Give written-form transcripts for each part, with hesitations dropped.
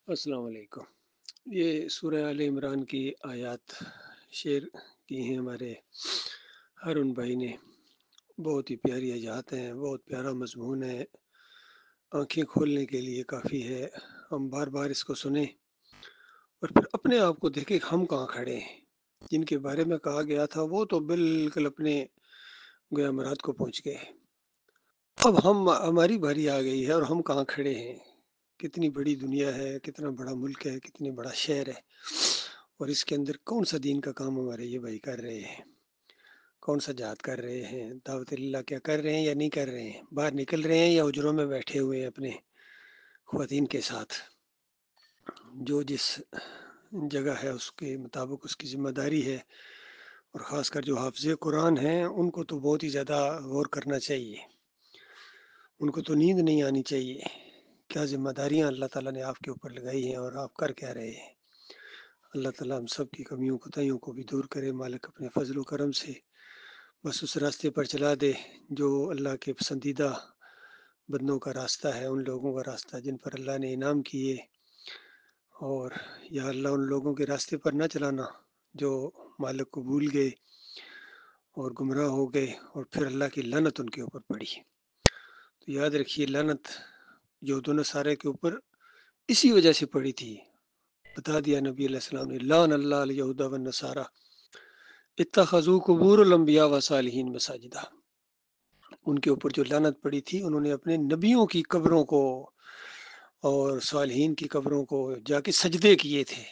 السلام علیکم۔ یہ سورہ آل عمران کی آیات شیئر کی ہیں ہمارے ہارون بھائی نے۔ بہت ہی پیاری آیات ہیں، بہت پیارا مضمون ہے، آنکھیں کھولنے کے لیے کافی ہے۔ ہم بار بار اس کو سنیں اور پھر اپنے آپ کو دیکھیں کہ ہم کہاں کھڑے ہیں۔ جن کے بارے میں کہا گیا تھا وہ تو بالکل اپنے گویا مراد کو پہنچ گئے۔ اب ہماری باری آ گئی ہے اور ہم کہاں کھڑے ہیں۔ کتنی بڑی دنیا ہے، کتنا بڑا ملک ہے، کتنی بڑا شہر ہے، اور اس کے اندر کون سا دین کا کام ہمارے یہ بھائی کر رہے ہیں، کون سا جہاد کر رہے ہیں، دعوت اللہ کیا کر رہے ہیں یا نہیں کر رہے ہیں، باہر نکل رہے ہیں یا حجروں میں بیٹھے ہوئے ہیں اپنے خواتین کے ساتھ۔ جو جس جگہ ہے اس کے مطابق اس کی ذمہ داری ہے، اور خاص کر جو حافظ قرآن ہیں ان کو تو بہت ہی زیادہ غور کرنا چاہیے، ان کو تو نیند نہیں آنی چاہیے۔ کیا ذمہ داریاں اللہ تعالیٰ نے آپ کے اوپر لگائی ہیں اور آپ کر کیا رہے ہیں۔ اللہ تعالیٰ ہم سب کی کمیوں کوتاہیوں کو بھی دور کرے مالک اپنے فضل و کرم سے، بس اس راستے پر چلا دے جو اللہ کے پسندیدہ بندوں کا راستہ ہے، ان لوگوں کا راستہ جن پر اللہ نے انعام کیے، اور یا اللہ ان لوگوں کے راستے پر نہ چلانا جو مالک کو بھول گئے اور گمراہ ہو گئے اور پھر اللہ کی لعنت ان کے اوپر پڑی۔ تو یاد رکھیے لعنت یہود و نصارہ کے اوپر اسی وجہ سے پڑی تھی۔ بتا دیا نبی علیہ السلام نے، لعن اللہ الیہود والنصارى اتخذوا قبور الانبیاء والصالحین مساجدہ۔ ان کے اوپر جو لعنت پڑی تھی، انہوں نے اپنے نبیوں کی قبروں کو اور صالحین کی قبروں کو جا کے سجدے کیے تھے۔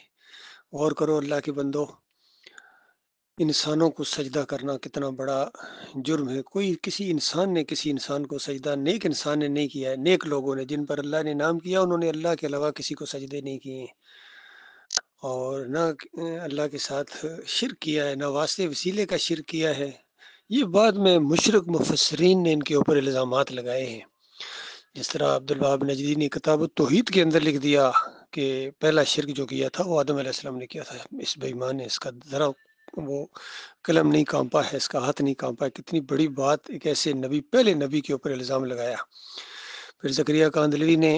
غور کرو اللہ کے بندو، انسانوں کو سجدہ کرنا کتنا بڑا جرم ہے۔ کوئی کسی انسان نے کسی انسان کو سجدہ نیک انسان نے نہیں کیا ہے، نیک لوگوں نے جن پر اللہ نے نام کیا انہوں نے اللہ کے علاوہ کسی کو سجدے نہیں کیے ہیں، اور نہ اللہ کے ساتھ شرک کیا ہے، نہ واسطے وسیلے کا شرک کیا ہے۔ یہ بعد میں مشرک مفسرین نے ان کے اوپر الزامات لگائے ہیں۔ جس طرح عبد الوہاب نجدی نے کتاب التوحید کے اندر لکھ دیا کہ پہلا شرک جو کیا تھا وہ آدم علیہ السلام نے کیا تھا۔ اس بے ایمان نے اس کا ذرا وہ قلم نہیں کانپا ہے، اس کا ہاتھ نہیں کانپا ہے۔ کتنی بڑی بات، ایک ایسے نبی، پہلے نبی کے اوپر الزام لگایا۔ پھر زکریا کاندلوی نے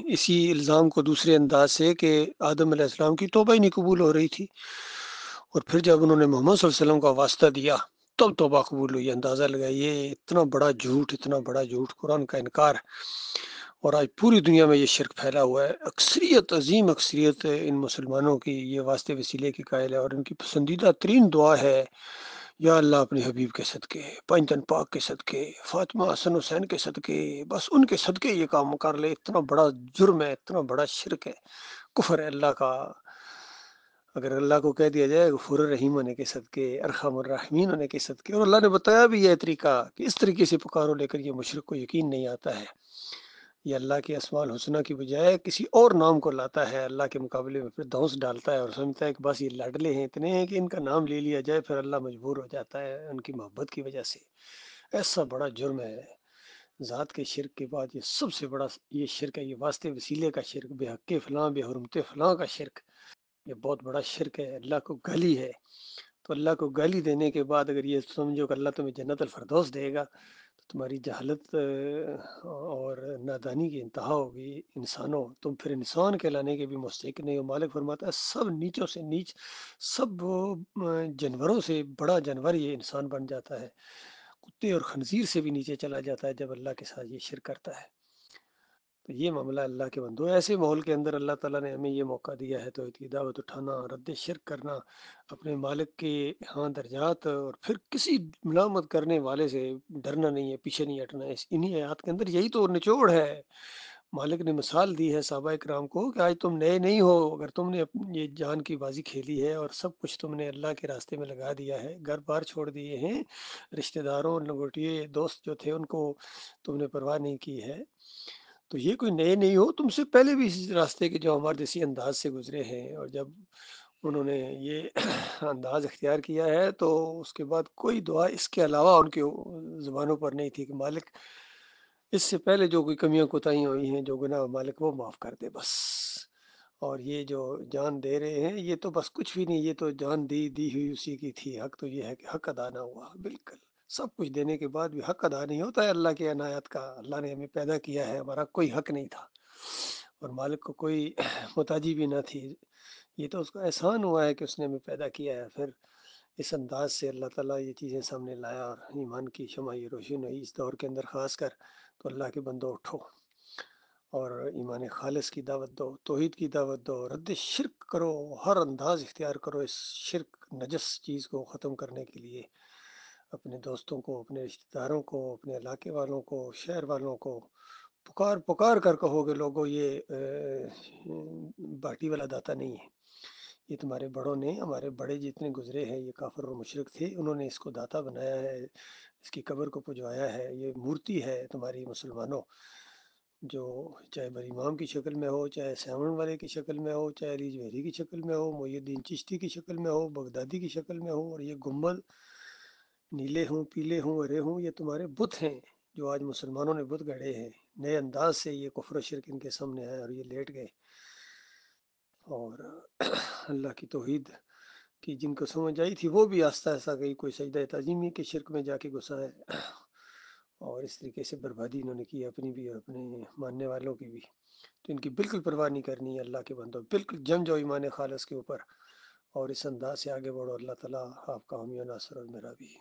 اسی الزام کو دوسرے انداز سے کہ آدم علیہ السلام کی توبہ ہی نہیں قبول ہو رہی تھی، اور پھر جب انہوں نے محمد صلی اللہ علیہ وسلم کا واسطہ دیا تب توبہ قبول ہوئی۔ اندازہ لگائیے اتنا بڑا جھوٹ، اتنا بڑا جھوٹ، قرآن کا انکار، اور آج پوری دنیا میں یہ شرک پھیلا ہوا ہے۔ اکثریت، عظیم اکثریت ان مسلمانوں کی یہ واسطے وسیلے کی قائل ہے، اور ان کی پسندیدہ ترین دعا ہے، یا اللہ اپنے حبیب کے صدقے، پنجتن پاک کے صدقے، فاطمہ حسن حسین کے صدقے، بس ان کے صدقے یہ کام کر لے۔ اتنا بڑا جرم ہے، اتنا بڑا شرک ہے، کفر ہے اللہ کا۔ اگر اللہ کو کہہ دیا جائے غفور الرحیم ہونے کے صدقے، ارحم الراحمین ہونے کے صدقے، اور اللہ نے بتایا بھی یہ طریقہ کہ اس طریقے سے پکارو، لے کر یہ مشرک کو یقین نہیں آتا ہے۔ یہ اللہ کے اسماء الحسنہ کی بجائے کسی اور نام کو لاتا ہے اللہ کے مقابلے میں، پھر دھونس ڈالتا ہے اور سمجھتا ہے کہ بس یہ لاڈلے ہیں، اتنے ہیں کہ ان کا نام لے لیا جائے، پھر اللہ مجبور ہو جاتا ہے ان کی محبت کی وجہ سے۔ ایسا بڑا جرم ہے۔ ذات کے شرک کے بعد یہ سب سے بڑا یہ شرک ہے، یہ واسطے وسیلے کا شرک، بے حق فلاں، بے حرمت فلاں کا شرک، یہ بہت بڑا شرک ہے، اللہ کو گالی ہے۔ تو اللہ کو گالی دینے کے بعد اگر یہ سمجھو کہ اللہ تمہیں جنت الفردوس دے گا، تو تمہاری جہالت اور نادانی کی انتہا ہوگی۔ انسانوں، تم پھر انسان کہلانے کے بھی مستحق نہیں ہو۔ مالک فرماتا ہے سب نیچوں سے نیچ، سب جانوروں سے بڑا جانور یہ انسان بن جاتا ہے، کتے اور خنزیر سے بھی نیچے چلا جاتا ہے جب اللہ کے ساتھ یہ شرک کرتا ہے۔ تو یہ معاملہ اللہ کے بندو، ایسے ماحول کے اندر اللہ تعالیٰ نے ہمیں یہ موقع دیا ہے توحید کی دعوت اٹھانا، رد شرک کرنا، اپنے مالک کے ہاں درجات، اور پھر کسی ملامت کرنے والے سے ڈرنا نہیں ہے، پیچھے نہیں ہٹنا ہے۔ انہی آیات کے اندر یہی تو نچوڑ ہے۔ مالک نے مثال دی ہے صحابہ کرام کو کہ آج تم نئے نہیں ہو، اگر تم نے یہ جان کی بازی کھیلی ہے اور سب کچھ تم نے اللہ کے راستے میں لگا دیا ہے، گھر بار چھوڑ دیے ہیں، رشتہ داروں، لنگوٹیے دوست جو تھے ان کو تم نے پرواہ نہیں کی ہے، تو یہ کوئی نئے نہیں ہو، تم سے پہلے بھی اس راستے کے جو ہمارے جیسی انداز سے گزرے ہیں، اور جب انہوں نے یہ انداز اختیار کیا ہے تو اس کے بعد کوئی دعا اس کے علاوہ ان کے زبانوں پر نہیں تھی کہ مالک اس سے پہلے جو کوئی کمیاں کوتاہیاں ہوئی ہیں، جو گناہ، مالک وہ معاف کر دے بس۔ اور یہ جو جان دے رہے ہیں یہ تو بس کچھ بھی نہیں، یہ تو جان دی ہوئی اسی کی تھی، حق تو یہ ہے کہ حق ادا نہ ہوا۔ بالکل سب کچھ دینے کے بعد بھی حق ادا نہیں ہوتا ہے اللہ کے عنایت کا۔ اللہ نے ہمیں پیدا کیا ہے، ہمارا کوئی حق نہیں تھا، اور مالک کو کوئی محتاجی بھی نہ تھی. یہ تو اس کا احسان ہوا ہے کہ اس نے ہمیں پیدا کیا ہے. پھر اس انداز سے اللہ تعالیٰ یہ چیزیں سامنے لایا اور ایمان کی شمع یہ روشن ہوئی اس دور کے اندر خاص کر. تو اللہ کے بندو اٹھو اور ایمان خالص کی دعوت دو، توحید کی دعوت دو، رد شرک کرو، ہر انداز اختیار کرو اس شرک نجس چیز کو ختم کرنے کے لیے. اپنے دوستوں کو، اپنے رشتہ داروں کو، اپنے علاقے والوں کو، شہر والوں کو پکار پکار کر کہو گے لوگوں یہ باٹی والا داتا نہیں ہے، یہ تمہارے بڑوں نے، ہمارے بڑے جتنے گزرے ہیں یہ کافر اور مشرک تھے، انہوں نے اس کو داتا بنایا ہے، اس کی قبر کو پجوایا ہے، یہ مورتی ہے تمہاری مسلمانوں، جو چاہے بر امام کی شکل میں ہو، چاہے سیون والے کی شکل میں ہو، چاہے علی جوہری کی شکل میں ہو، محی الدین چشتی کی شکل میں ہو، بغدادی کی شکل میں ہو، اور یہ گنبد نیلے ہوں، پیلے ہوں، ہرے ہوں، یہ تمہارے بت ہیں جو آج مسلمانوں نے بت گڑے ہیں. نئے انداز سے یہ کفر و شرک ان کے سامنے آیا اور یہ لیٹ گئے. اور اللہ کی توحید کی جن کو سمجھ آئی تھی وہ بھی آہستہ آہستہ گئی، کوئی سجدہ تعظیمی کے شرک میں جا کے گھسا ہے، اور اس طریقے سے بربادی انہوں نے کی اپنی بھی اور اپنے ماننے والوں کی بھی. تو ان کی بالکل پرواہ نہیں کرنی ہے اللہ کے بندو، بالکل جم جاؤ ایمان خالص کے اوپر اور اس انداز سے آگے بڑھو. اللہ تعالیٰ آپ کا حامی و ناصر اور میرا بھی.